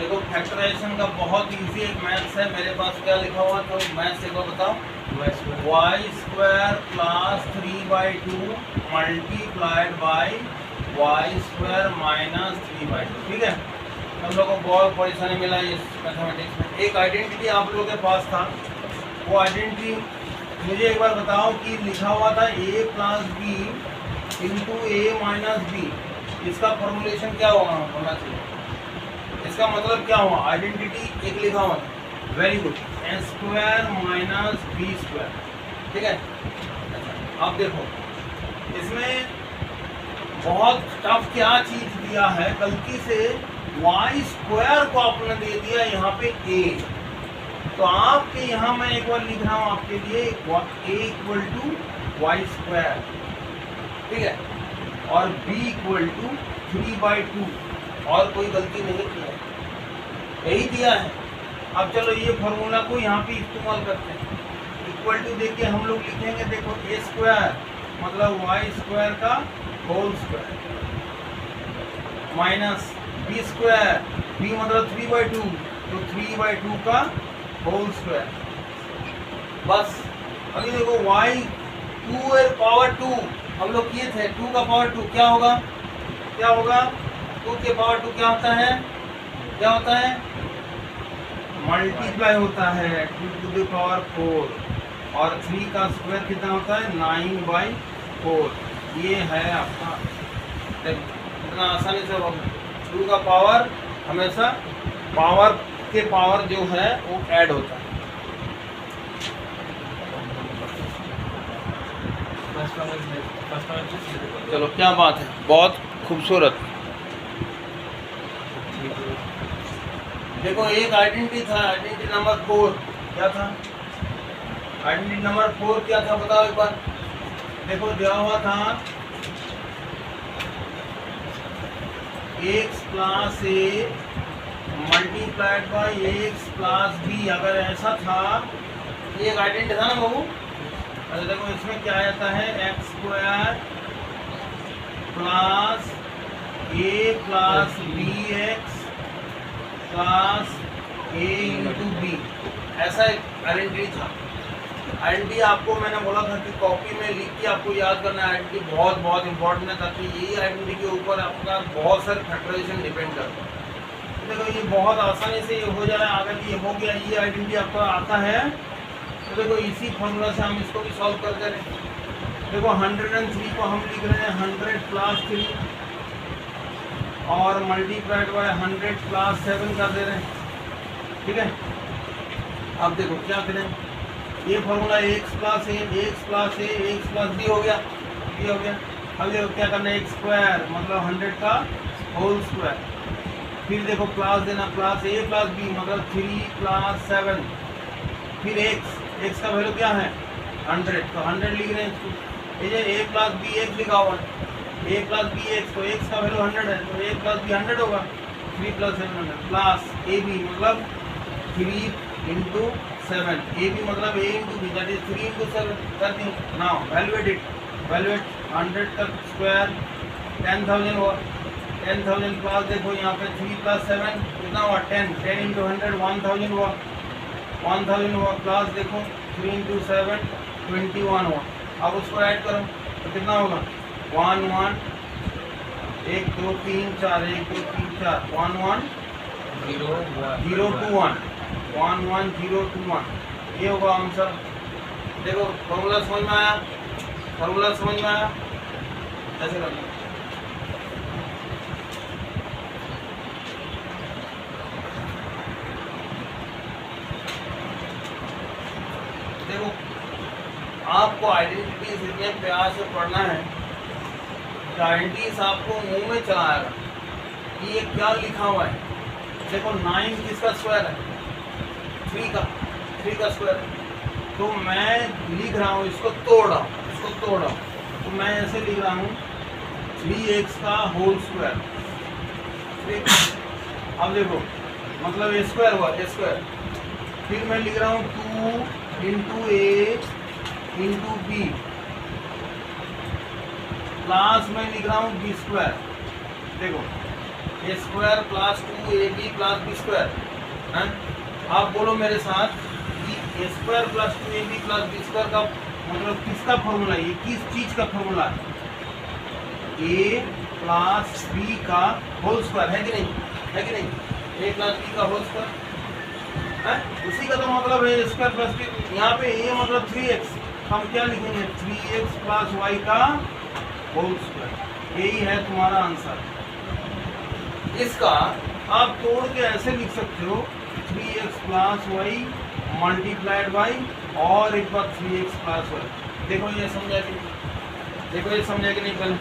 देखो फैक्टराइजेशन का बहुत इजी एक मैथ्स है, मेरे पास क्या लिखा हुआ तो मैथ्स देखो बताओ, Y square plus 3/2 multiplied by Y square minus 3/2। ठीक है, हम लोगों को बहुत परेशानी मिला इस मैथमेटिक्स में। एक आइडेंटिटी आप लोगों के पास था, वो आइडेंटिटी मुझे एक बार बताओ कि लिखा हुआ था a plus B into A minus B, इसका फॉर्मुलेशन क्या होना चाहिए, इसका मतलब क्या हुआ, आइडेंटिटी एक लिखा हुआ है, वेरी गुड, ए स्क्वायर माइनस बी स्क्वायर। ठीक है, अब देखो इसमें बहुत टफ क्या चीज दिया है, गलती से वाई स्क्वायर को आपने दे दिया यहाँ पे ए, तो आपके यहाँ मैं एक बार लिख रहा हूँ आपके लिए a equal to Y square, ठीक है, और b इक्वल टू 3/2, और कोई गलती नहीं की है, यही दिया है। अब चलो ये फॉर्मूला को यहाँ पे इस्तेमाल करते हैं, इक्वल टू देके हम लोग लिखेंगे, देखो a स्क्वायर मतलब वाई स्क्वायर का whole square minus b square, b मतलब 3/2, तो 3/2 का होल स्क्वायर। बस अभी देखो y 2 पावर 2 हम लोग किए थे, 2 का पावर 2 क्या होगा, क्या होगा, 2 के पावर 2 क्या होता है, क्या होता है, मल्टीप्लाई होता है 2 to the पावर 4, और 3 का स्क्वायर कितना होता है 9/4। ये है आपका, इतना आसानी से 2 का पावर हमेशा पावर के पावर जो है वो ऐड होता है। चलो क्या बात है, बहुत खूबसूरत। देखो एक आइडेंटिटी था, आइडेंटिटी नंबर 4 क्या था, आइडेंटिटी नंबर 4 क्या था बताओ एक बार। देखो दिया हुआ था x plus A multiplied by X plus B, अगर ऐसा था, ये एक आइडेंटिटी था ना बाबू। अच्छा देखो इसमें क्या आता है, एक्स स्क्वायर प्लस ए प्लस बी एक्स प्लस ए इंटू बी, ऐसा एक आइडेंटिटी था। आइडेंटिटी आपको मैंने बोला था कि कॉपी में लिख के आपको याद करना है, आइडेंटिटी बहुत बहुत इंपॉर्टेंट है, ताकि यही आइडेंटिटी के ऊपर आपका बहुत सारे फैक्टराइजेशन डिपेंड करता है। देखो ये बहुत आसानी से ये हो जा रहा है, अगर ये हो गया, ये आइडेंटिटी आपका आता है, तो देखो इसी फॉर्मूला से हम इसको भी सॉल्व कर दे रहे हैं। देखो 103 को हम लिख रहे हैं 100 प्लस 3 और मल्टीप्लाइड बाय 100 प्लस 7 कर दे रहे हैं। ठीक है, अब देखो क्या करें, ये फॉर्मूला एक्स प्लस ए एक्स प्लस ए एक्स प्लस बी हो गया, ये हो गया। अब देखो क्या करना है, एक्स स्क्वायर मतलब 100 का होल स्क्वायर, फिर देखो प्लस देना, प्लस ए प्लस बी मतलब 3 प्लस 7, फिर एक्स का वैल्यू क्या है 100, तो 100 लिख रहे हैं इसको। ये ए प्लस बी एक्स लिखा हुआ है, ए प्लस बी एक्स, तो एक्स का वैल्यू 100 है, तो ए प्लस बी 100 होगा, 3 प्लस 7 प्लस ए बी मतलब 3 इंटू 7, ए बी मतलब A into B that is 3 into 7 कर दी। नाउ वैल्यूएट इट, वैल्यूएट 100 का स्क्वायर 10,000 हुआ, 10,000 प्लस देखो यहाँ पे 3 प्लस 7 कितना हुआ 10, 10 इंटू 100 1000 हुआ, 1000 हुआ, प्लस देखो 3 इंटू 7 21 हुआ। अब उसको ऐड करो तो कितना होगा 1 1 1 2 3 4 1 2 3 4 1 1 0 0 2 1 1 1 0 2 1, ये होगा आंसर। देखो फॉर्मूला समझ में आया, फॉर्मूला समझ में आया, ऐसे करना। देखो आपको आइडेंटिटीज इतने प्यार से पढ़ना है कि आइडेंटिटीज आपको मुंह में चलाएगा कि ये क्या लिखा हुआ है। देखो 9 किसका स्क्वायर है, 3 का स्क्वायर है, तो मैं लिख रहा हूँ इसको तोड़ रहा हूँ, इसको तोड़ रहा हूँ, तो मैं ऐसे लिख रहा हूँ 3x का होल स्क्वायर। अब देखो मतलब ए स्क्वायर हुआ, ए स्क्वायर, फिर मैं लिख रहा हूँ 2 into A into B plus मैं लिख रहा हूँ बी स्क्वायर। देखो A square plus 2ab plus B square है। आप बोलो मेरे साथ कि A square plus 2ab plus B square का मतलब किसका फॉर्मूला है, ये किस चीज का फॉर्मूला है, ए प्लस बी का होल स्क्वायर है कि नहीं, है कि नहीं, ए प्लस बी का होल स्क्वायर है, उसी का तो मतलब है स्क्वायर प्लस बी। यहाँ पे ए मतलब 3x, हम क्या लिखेंगे 3x प्लस वाई का होल स्क्वायर, यही है तुम्हारा आंसर। इसका आप तोड़ के ऐसे लिख सकते हो 3x plus Y multiplied by और एक बार 3x प्लस वाई। देखो ये समझा कि नहीं, देखो ये समझा कि नहीं पहले